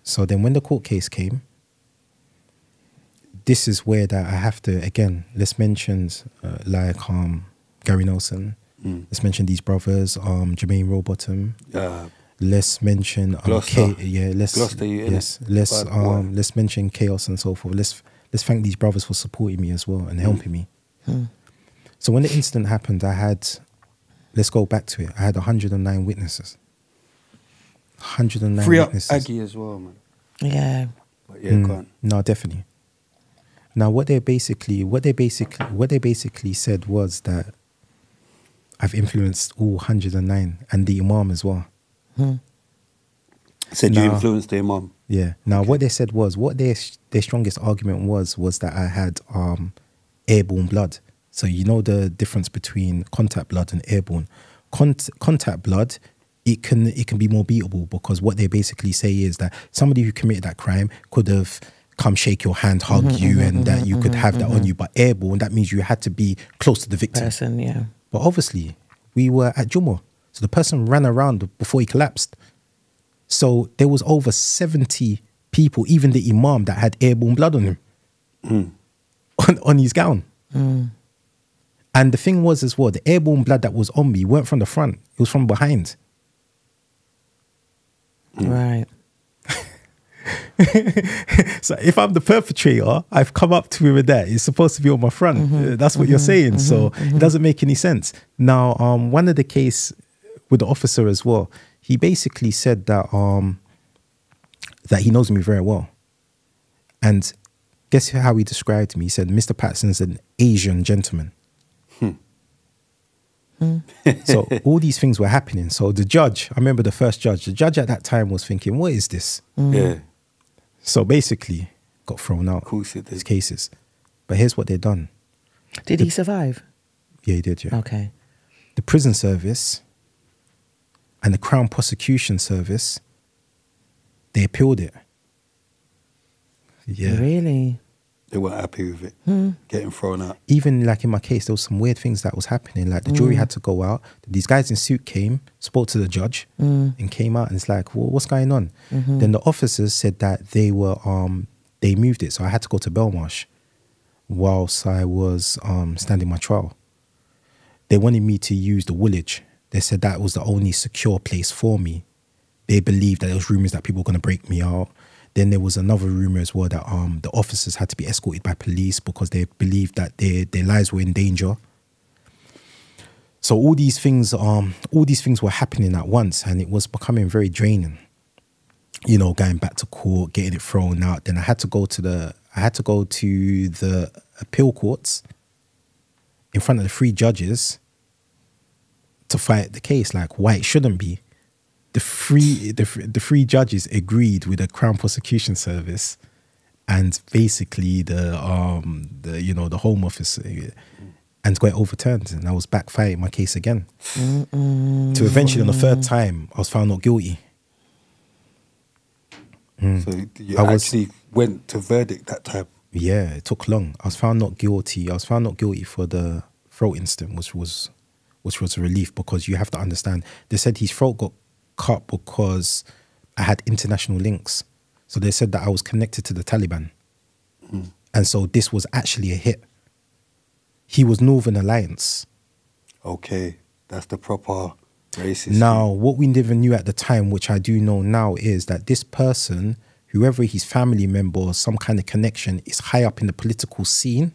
So then when the court case came, this is where that I have to, again, let's mention Gary Nelson. Let's mention these brothers, Jermaine Rowbottom. Let's mention Gloucester. Let's mention Chaos and so forth. Let's thank these brothers for supporting me as well and helping me. So when the incident happened, let's go back to it. I had 109 witnesses. 109 Free witnesses. up Aggie as well, man. Yeah. But yeah, go on. No, definitely. Now, what they basically said was that I've influenced all 109 and the Imam as well. Said you influenced the Imam. Yeah. Now, what they said was, what their strongest argument was that I had airborne blood. So you know the difference between contact blood and airborne. Contact blood, it can be more beatable, because what they basically say is that somebody who committed that crime could have come shake your hand, hug you, and that you could have that on you. But airborne, that means you had to be close to the victim. Person, yeah. But obviously, we were at Jumu'ah, so the person ran around before he collapsed. So there was over 70 people, even the Imam, that had airborne blood on him, on his gown. And the thing was as well, the airborne blood that was on me weren't from the front, it was from behind. Right. So if I'm the perpetrator, I've come up to him with that. It's supposed to be on my front. That's what you're saying. So it doesn't make any sense. Now, one of the case with the officer as well, he basically said that that he knows me very well. And guess how he described me? He said, Mr. Patterson's an Asian gentleman. So all these things were happening. So the judge, I remember the judge at that time was thinking, what is this? Yeah. So basically, got thrown out. Of course it did. His cases. But here's what they've done. Did he survive? Yeah, he did, yeah. Okay. The prison service and the Crown Prosecution Service, they appealed it. Yeah. Really? They weren't happy with it, getting thrown out. Even like in my case, there was some weird things that was happening. Like the jury had to go out. These guys in suit came, spoke to the judge, and came out. And it's like, well, what's going on? Then the officers said that they moved it. So I had to go to Belmarsh whilst I was standing my trial. They wanted me to use the Woolwich. They said that was the only secure place for me. They believed that there was rumours that people were going to break me out. Then there was another rumour as well that the officers had to be escorted by police because they believed that their lives were in danger. So all these things were happening at once, and it was becoming very draining. You know, going back to court, getting it thrown out. Then I had to go to the appeal courts in front of the 3 judges to fight the case, like why it shouldn't be. The three judges agreed with the Crown Prosecution Service and basically the Home Office, and got it overturned, and I was back fighting my case again. To eventually on the 3rd time I was found not guilty. So you actually went to verdict that time? Yeah, it took long. I was found not guilty. I was found not guilty for the throat incident, which was a relief, because you have to understand, they said his throat got cut because I had international links. So they said that I was connected to the Taliban. And so this was actually a hit. He was Northern Alliance. Okay, that's the proper racist. Now, what we never knew at the time, which I do know now, is that this person, whoever his family member or some kind of connection, is high up in the political scene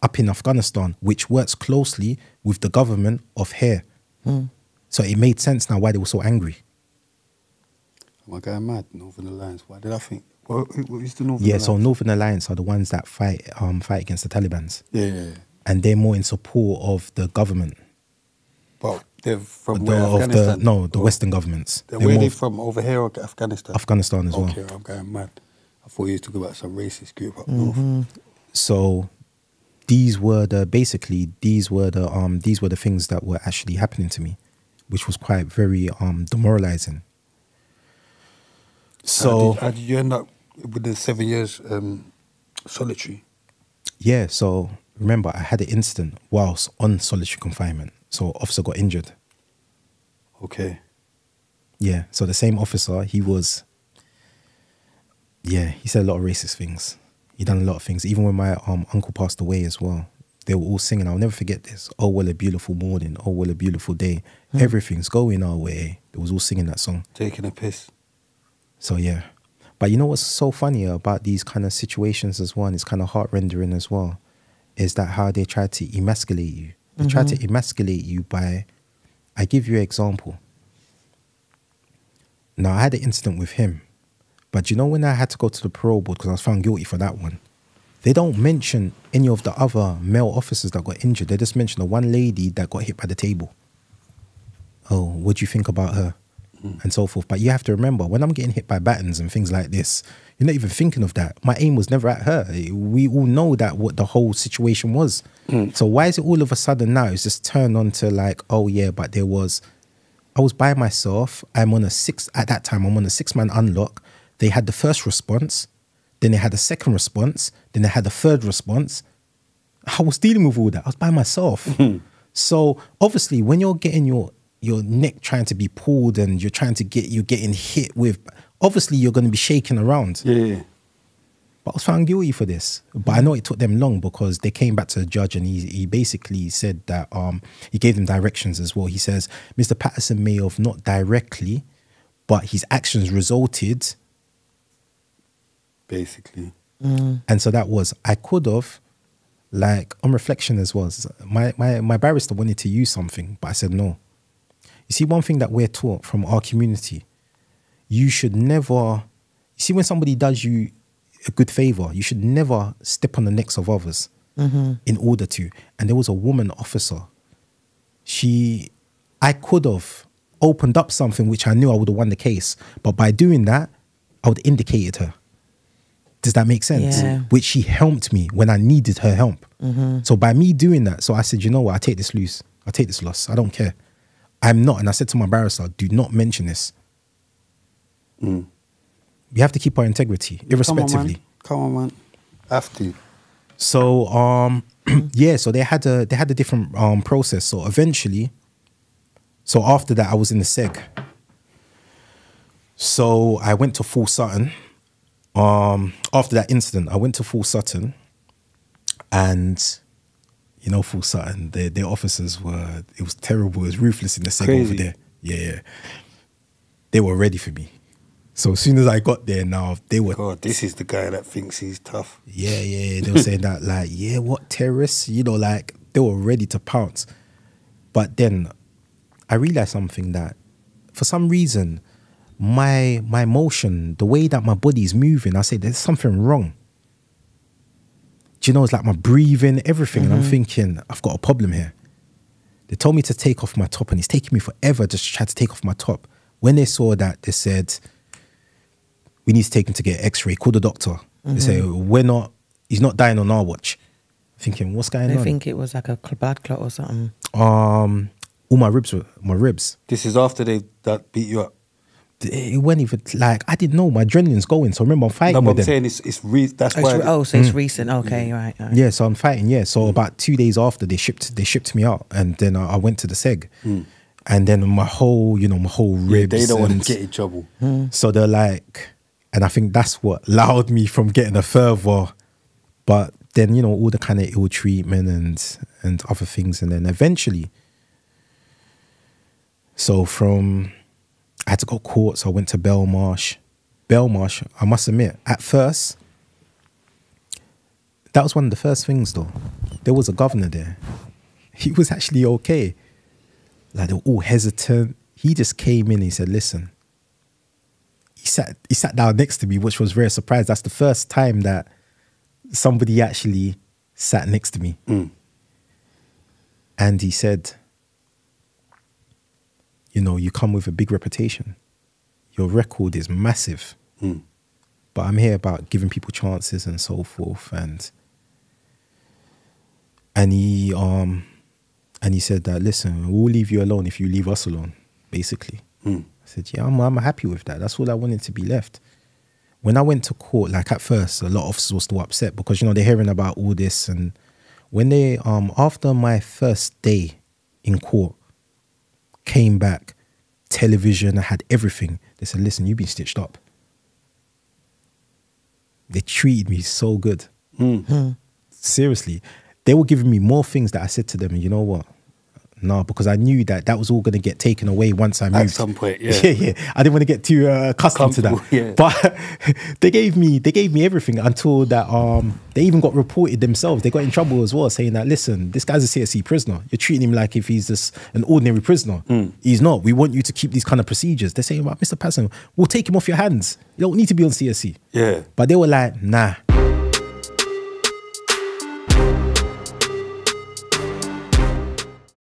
up in Afghanistan, which works closely with the government of here. So it made sense now why they were so angry. Am I going mad? Northern Alliance. Why did I think? What is the Northern Alliance? So Northern Alliance are the ones that fight against the Taliban. Yeah. And they're more in support of the government. But they're from Afghanistan? The Western governments. Where are they from? Over here or Afghanistan? Afghanistan as well. Okay, I'm going mad. I thought you were talking about some racist group up north. So these were the things that were actually happening to me, which was quite very demoralizing. So how did you end up with the 7 years solitary? Yeah, so remember I had an incident whilst on solitary confinement. So officer got injured. Okay. Yeah, so the same officer, he was Yeah, he said a lot of racist things. He done a lot of things. Even when my uncle passed away as well, they were all singing. I'll never forget this. Oh, what a beautiful morning. Oh, what a beautiful day. Everything's going our way. They was all singing that song. Taking a piss. So yeah. But you know what's so funny about these kind of situations as well, and it's kind of heart-rendering as well, is that how they try to emasculate you. They try to emasculate you by, I give you an example. Now, I had an incident with him. But you know when I had to go to the parole board because I was found guilty for that one, they don't mention any of the other male officers that got injured. They just mention the one lady that got hit by the table. Oh, what do you think about her? And so forth. But you have to remember, when I'm getting hit by batons and things like this, you're not even thinking of that. My aim was never at her. We all know that what the whole situation was. So why is it all of a sudden now it's just turned on to like, oh yeah, but I was by myself. At that time, I'm on a 6-man unlock. They had the first response, then they had the second response, then they had the third response. I was dealing with all that. I was by myself. So obviously when you're getting your neck trying to be pulled and you're getting hit with, obviously you're going to be shaking around. Yeah. But I was found guilty for this. But I know it took them long because they came back to the judge and he basically said that he gave them directions as well. He says, Mr. Patterson may have not directly, but his actions resulted. Basically. And so that was, I could have, like, on reflection as well, my barrister wanted to use something, but I said no. You see, one thing that we're taught from our community, you should never, you see, when somebody does you a good favor, you should never step on the necks of others in order to. And there was a woman officer. I could have opened up something which I knew I would have won the case, but by doing that, I would have indicated her. Does that make sense? Yeah. Which she helped me when I needed her help. So by me doing that, so I said, you know what, I take this loose. I take this loss. I don't care. I'm not. And I said to my barrister, do not mention this. We have to keep our integrity, irrespectively. Come on, man. Have to. So, yeah, so they had a different process. So eventually, so after that, I was in the seg. So I went to Full Sutton. After that incident, I went to Full Sutton, and you know, Full Sutton, their officers it was terrible. It was ruthless in the seg over there. Yeah. They were ready for me. So as soon as I got there now, they were... God, this is the guy that thinks he's tough. Yeah. They were saying that, like, yeah, what terrorists? You know, like, they were ready to pounce. But then I realized something, that for some reason, my motion, the way that my body is moving, I say there's something wrong. Do you know, it's like my breathing, everything. And I'm thinking, I've got a problem here. They told me to take off my top, and it's taking me forever just to try to take off my top. When they saw that, they said, we need to take him to get an x-ray, call the doctor. They say, he's not dying on our watch. Thinking, what's going on? I think it was like a blood clot or something. All my ribs. This is after that beat you up. It wasn't even, like, I didn't know, my adrenaline's going. So remember, I'm fighting with them. I'm saying that's why. So it's recent. Okay, right. Yeah, so I'm fighting, yeah. So about 2 days after, they shipped me out, and then I went to the seg. And then my whole ribs. They don't want to get in trouble. So they're like, and I think that's what allowed me from getting a further. But then, all the kind of ill treatment and other things. And then eventually, so I had to go to court, so I went to Belmarsh. Belmarsh, I must admit, at first, that was one of the first things though. There was a governor there. He was actually okay. Like, they were all hesitant. He just came in and he said, listen. He sat down next to me, which was very surprised. That's the first time that somebody actually sat next to me. And he said, you come with a big reputation. Your record is massive. But I'm here about giving people chances and so forth. And he said that, listen, we'll leave you alone if you leave us alone, basically. I said, yeah, I'm happy with that. That's all I wanted to be left. When I went to court, like at first, a lot of officers were still upset because, they're hearing about all this. And when they, after my first day in court, came back, television, I had everything. They said, listen, you've been stitched up. they treated me so good. Seriously, they were giving me more things that I said to them, and you know what? No, because I knew that was all going to get taken away once I moved. At some point, yeah. yeah. I didn't want to get too accustomed to that. Yeah. But they gave me everything until that they even got reported themselves. They got in trouble as well, saying that, listen, this guy's a CSE prisoner. You're treating him like if he's just an ordinary prisoner. He's not. We want you to keep these kind of procedures. They're saying, well, Mr. Patterson, we'll take him off your hands. You don't need to be on CSE. Yeah. But they were like, nah,